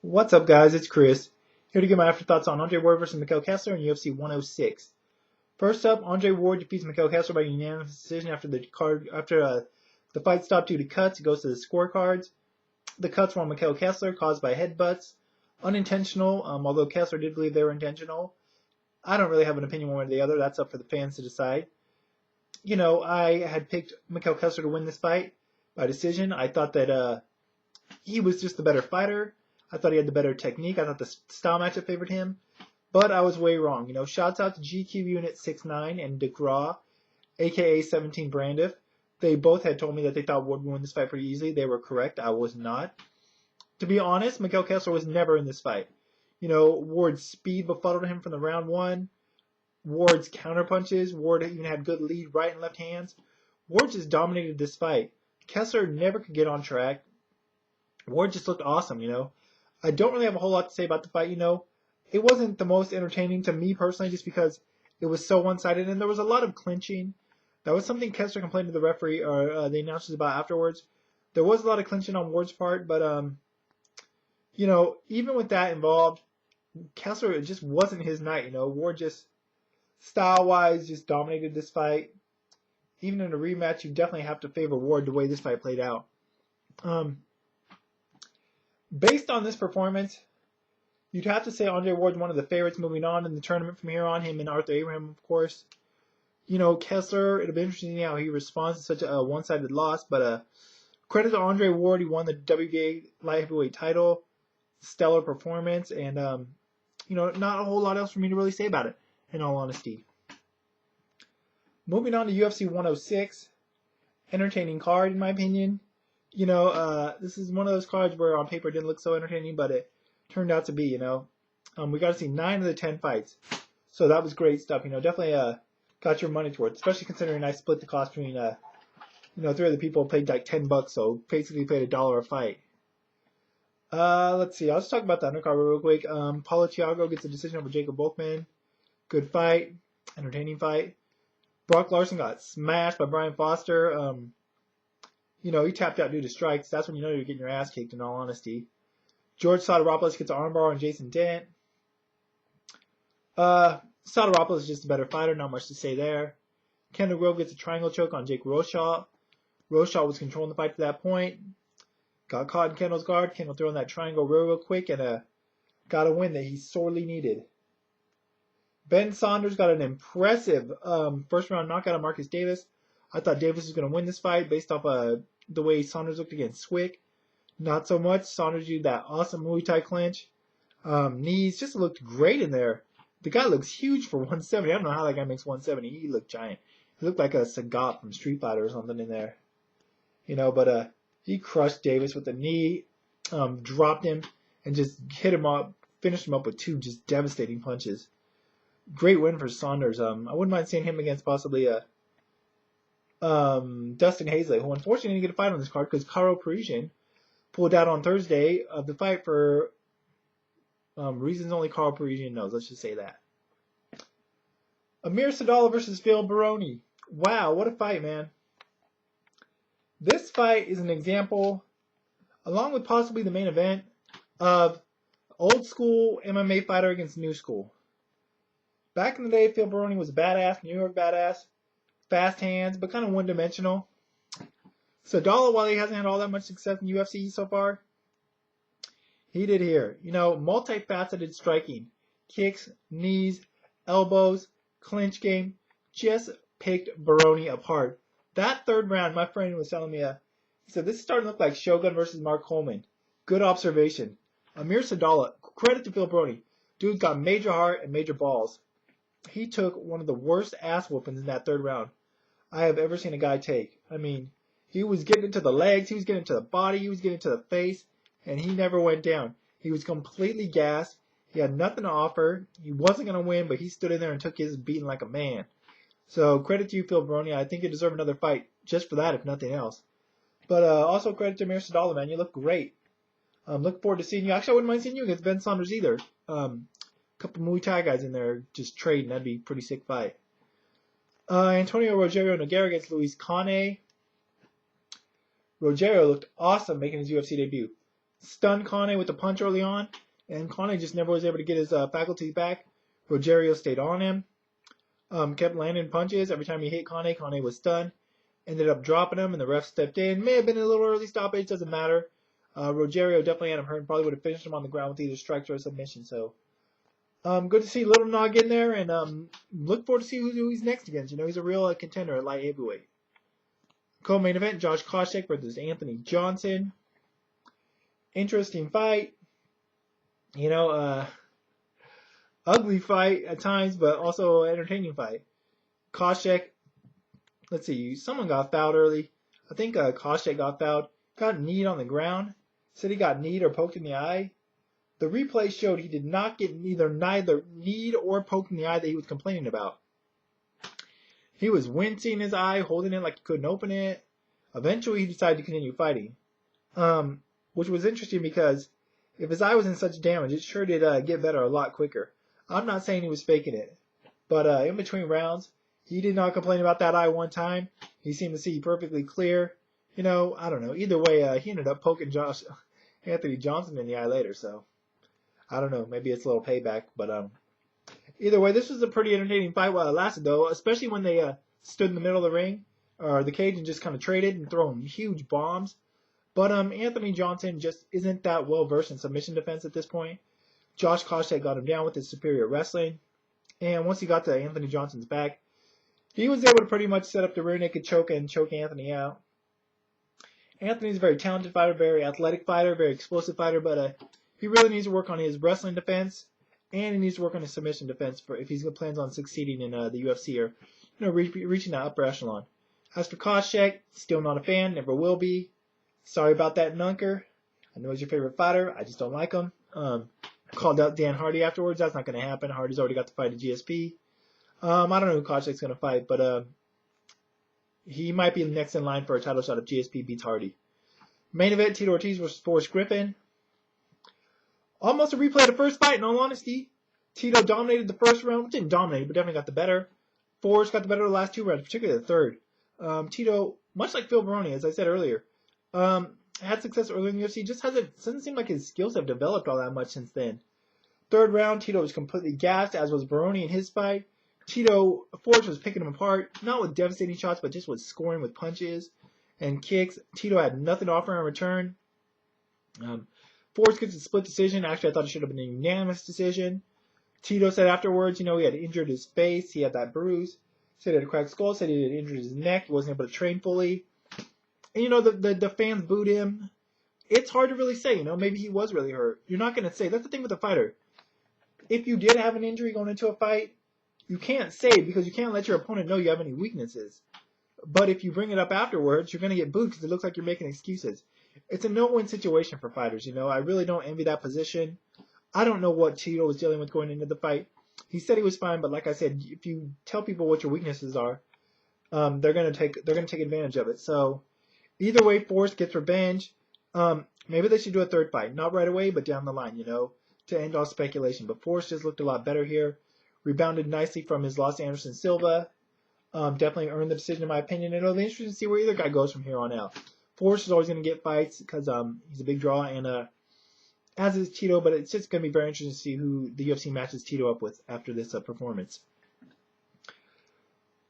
What's up, guys? It's Chris, here to give my afterthoughts on Andre Ward versus Mikkel Kessler in UFC 106. First up, Andre Ward defeats Mikkel Kessler by unanimous decision after the fight stopped due to cuts. It goes to the scorecards. The cuts were on Mikkel Kessler, caused by headbutts, unintentional. Although Kessler did believe they were intentional. I don't really have an opinion one way or the other. That's up for the fans to decide. I had picked Mikkel Kessler to win this fight by decision. I thought that he was just the better fighter. I thought he had the better technique. I thought the style matchup favored him. But I was way wrong. Shouts out to GQ Unit 69 and DeGraw, a.k.a. 17 Brandiff. They both had told me that they thought Ward would win this fight pretty easily. They were correct. I was not. To be honest, Mikkel Kessler was never in this fight. Ward's speed befuddled him from the round one. Ward's counterpunches. Ward even had good lead right and left hands. Ward just dominated this fight. Kessler never could get on track. Ward just looked awesome, I don't really have a whole lot to say about the fight, It wasn't the most entertaining to me personally just because it was so one-sided and there was a lot of clinching. That was something Kessler complained to the referee or the announcers about afterwards. There was a lot of clinching on Ward's part, but, even with that involved, Kessler, it just wasn't his night, Ward just, style-wise, just dominated this fight. Even in a rematch, you definitely have to favor Ward the way this fight played out. Based on this performance, you'd have to say Andre Ward's one of the favorites moving on in the tournament from here on, him and Arthur Abraham, of course. Kessler, it'll be interesting to see how he responds to such a one-sided loss, but credit to Andre Ward, he won the WBA light heavyweight title, stellar performance, and, not a whole lot else for me to really say about it, in all honesty. Moving on to UFC 106, entertaining card, in my opinion. This is one of those cards where on paper it didn't look so entertaining, but it turned out to be, we got to see 9 of the 10 fights. So that was great stuff, definitely got your money's worth, especially considering I split the cost between, 3 other people paid like $10, so basically paid $1 a fight. Let's see, I'll just talk about the undercard real quick. Paulo Thiago gets a decision over Jacob Volkman. Good fight, entertaining fight. Brock Larson got smashed by Brian Foster. He tapped out due to strikes. That's when you're getting your ass kicked, in all honesty. George Sotiropoulos gets an armbar on Jason Dent. Sotiropoulos is just a better fighter. Not much to say there. Kendall Grove gets a triangle choke on Jake Roshaw. Roshaw was controlling the fight to that point. Got caught in Kendall's guard. Kendall throwing that triangle real quick and got a win that he sorely needed. Ben Saunders got an impressive first-round knockout on Marcus Davis. I thought Davis was going to win this fight based off the way Saunders looked against Swick. Not so much. Saunders used that awesome Muay Thai clinch. Knees just looked great in there. The guy looks huge for 170. I don't know how that guy makes 170. He looked giant. He looked like a Sagat from Street Fighter or something in there. But he crushed Davis with the knee, dropped him, and just hit him up, finished him up with 2 just devastating punches. Great win for Saunders. I wouldn't mind seeing him against possibly Dustin Hazley, who unfortunately didn't get a fight on this card because Karo Parisian pulled out on Thursday of the fight for reasons only Karo Parisian knows. Let's just say that. Amir Sadallah versus Phil Baroni. Wow, what a fight, man. This fight is an example, along with possibly the main event, of old school MMA fighter against new school. Back in the day, Phil Baroni was a badass, New York badass. Fast hands, but kind of one-dimensional. Sadallah, while he hasn't had all that much success in UFC so far, he did here. Multifaceted striking. Kicks, knees, elbows, clinch game. Just picked Baroni apart. That third round, my friend was telling me, he said, this is starting to look like Shogun versus Mark Coleman. Good observation. Amir Sadallah, credit to Phil Baroni. Dude's got major heart and major balls. He took one of the worst ass whoopings in that third round I have ever seen a guy take. I mean, he was getting into the legs, he was getting into the body, he was getting into the face, and he never went down. He was completely gassed. He had nothing to offer. He wasn't going to win, but he stood in there and took his beating like a man. So credit to you, Phil Baroni. I think you deserve another fight just for that, if nothing else. But also credit to Amir Sadallah, man. You look great. Looking forward to seeing you. Actually, I wouldn't mind seeing you against Ben Saunders either. Couple Muay Thai guys in there just trading. That'd be a pretty sick fight. Antonio Rogerio Nogueira against Luis Cane. Rogerio looked awesome making his UFC debut. stunned Kane with a punch early on, and Kane just never was able to get his faculties back. Rogerio stayed on him, kept landing punches. Every time he hit Kane, Kane was stunned. Ended up dropping him, and the ref stepped in. May have been a little early stoppage, doesn't matter. Rogerio definitely had him hurt and probably would have finished him on the ground with either strikes or a submission. So, good to see Little Nog in there, and look forward to see who he's next against. You know, he's a real contender at light heavyweight. Co-main event, Josh Koscheck versus Anthony Johnson. Interesting fight. You know, ugly fight at times, but also entertaining fight. Koscheck, let's see, someone got fouled early. I think Koscheck got fouled. Got kneed on the ground. Said he got kneed or poked in the eye. The replay showed he did not get neither kneed or poked in the eye that he was complaining about. He was wincing his eye, holding it like he couldn't open it. Eventually, he decided to continue fighting, which was interesting because if his eye was in such damage, it sure did get better a lot quicker. I'm not saying he was faking it, but in between rounds, he did not complain about that eye one time. He seemed to see perfectly clear. You know, I don't know. Either way, he ended up poking Anthony Johnson in the eye later, so I don't know. Maybe it's a little payback, but either way, this was a pretty entertaining fight while it lasted, though, especially when they stood in the middle of the ring or the cage and just kind of traded and thrown huge bombs. But Anthony Johnson just isn't that well versed in submission defense at this point. Josh Koscheck got him down with his superior wrestling, and once he got to Anthony Johnson's back, he was able to pretty much set up the rear naked choke and choke Anthony out. Anthony's a very talented fighter, very athletic fighter, very explosive fighter, but he really needs to work on his wrestling defense, and he needs to work on his submission defense for if he's plans on succeeding in the UFC or reaching that upper echelon. As for Koscheck, still not a fan, never will be. Sorry about that, Nunker. I know he's your favorite fighter. I just don't like him. Called out Dan Hardy afterwards. That's not going to happen. Hardy's already got the fight at GSP. I don't know who Koscheck's going to fight, but he might be next in line for a title shot if GSP beats Hardy. Main event, Tito Ortiz versus Forrest Griffin. Almost a replay of the first fight, in all honesty. Tito dominated the first round. Didn't dominate, but definitely got the better. Forrest got the better of the last two rounds, particularly the third. Tito, much like Phil Baroni, as I said earlier, had success earlier in the UFC. Just doesn't seem like his skills have developed all that much since then. Third round, Tito was completely gassed, as was Baroni in his fight. Forrest was picking him apart, not with devastating shots, but just with scoring with punches and kicks. Tito had nothing to offer in return. Forrest gets a split decision. Actually, I thought it should have been a unanimous decision. Tito said afterwards, he had injured his face. He had that bruise. Said he had a cracked skull. Said he had injured his neck. He wasn't able to train fully. And, the fans booed him. It's hard to really say, maybe he was really hurt. You're not going to say. That's the thing with a fighter. If you did have an injury going into a fight, you can't say it because you can't let your opponent know you have any weaknesses. But if you bring it up afterwards, you're going to get booed because it looks like you're making excuses. It's a no-win situation for fighters, I really don't envy that position. I don't know what Tito was dealing with going into the fight. He said he was fine, but like I said, if you tell people what your weaknesses are, they're going to take advantage of it. So either way, Forrest gets revenge. Maybe they should do a third fight, not right away, but down the line, to end all speculation. But Forrest just looked a lot better here. Rebounded nicely from his loss to Anderson Silva. Definitely earned the decision in my opinion. It'll be interesting to see where either guy goes from here on out. Forrest is always going to get fights because he's a big draw, and as is Tito, but it's just going to be very interesting to see who the UFC matches Tito up with after this performance.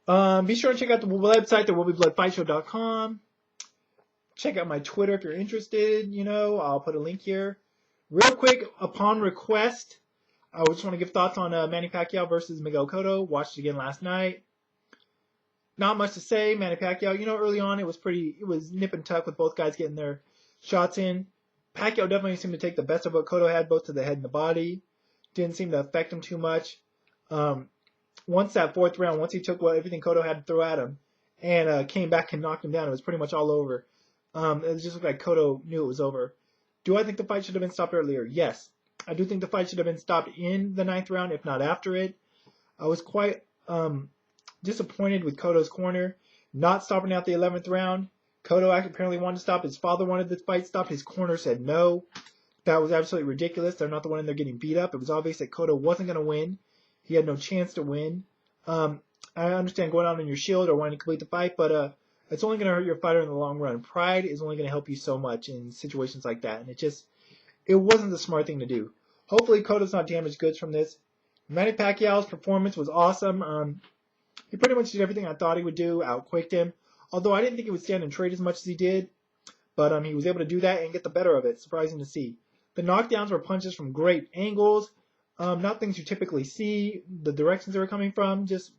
Be sure to check out the website, thewillbebloodfightshow.com. Check out my Twitter if you're interested. I'll put a link here. Real quick, upon request, I just want to give thoughts on Manny Pacquiao versus Miguel Cotto. Watched it again last night. Not much to say. Manny Pacquiao, early on it was nip and tuck with both guys getting their shots in. Pacquiao definitely seemed to take the best of what Cotto had, both to the head and the body. Didn't seem to affect him too much. Once that fourth round, once he took everything Cotto had to throw at him and came back and knocked him down, it was pretty much all over. It just looked like Cotto knew it was over. Do I think the fight should have been stopped earlier? Yes. I do think the fight should have been stopped in the ninth round, if not after it. I was quite disappointed with Cotto's corner not stopping out the 11th round. Cotto apparently wanted to stop. His father wanted the fight stopped. His corner said no. That was absolutely ridiculous. They're not the one in there getting beat up. It was obvious that Cotto wasn't going to win. He had no chance to win. I understand going out on your shield or wanting to complete the fight, but it's only going to hurt your fighter in the long run. Pride is only going to help you so much in situations like that, and it just it wasn't the smart thing to do. Hopefully Cotto's not damaged goods from this. Manny Pacquiao's performance was awesome. He pretty much did everything I thought he would do, outquicked him. Although I didn't think he would stand and trade as much as he did. But he was able to do that and get the better of it. Surprising to see. The knockdowns were punches from great angles. Not things you typically see. The directions they were coming from. Just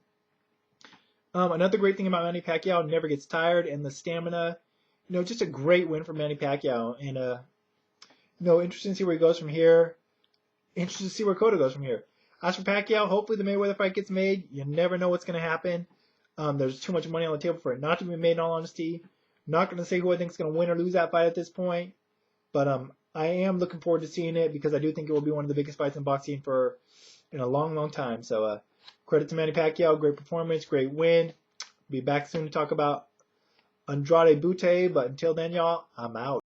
another great thing about Manny Pacquiao, never gets tired, and the stamina. Just a great win for Manny Pacquiao. And interesting to see where he goes from here. Interesting to see where Cotto goes from here. As for Pacquiao, hopefully the Mayweather fight gets made. You never know what's going to happen. There's too much money on the table for it not to be made, in all honesty. Not going to say who I think is going to win or lose that fight at this point. But I am looking forward to seeing it because I do think it will be one of the biggest fights in boxing in a long, long time. So credit to Manny Pacquiao. Great performance. Great win. Be back soon to talk about Andrade Butte. But until then, y'all, I'm out.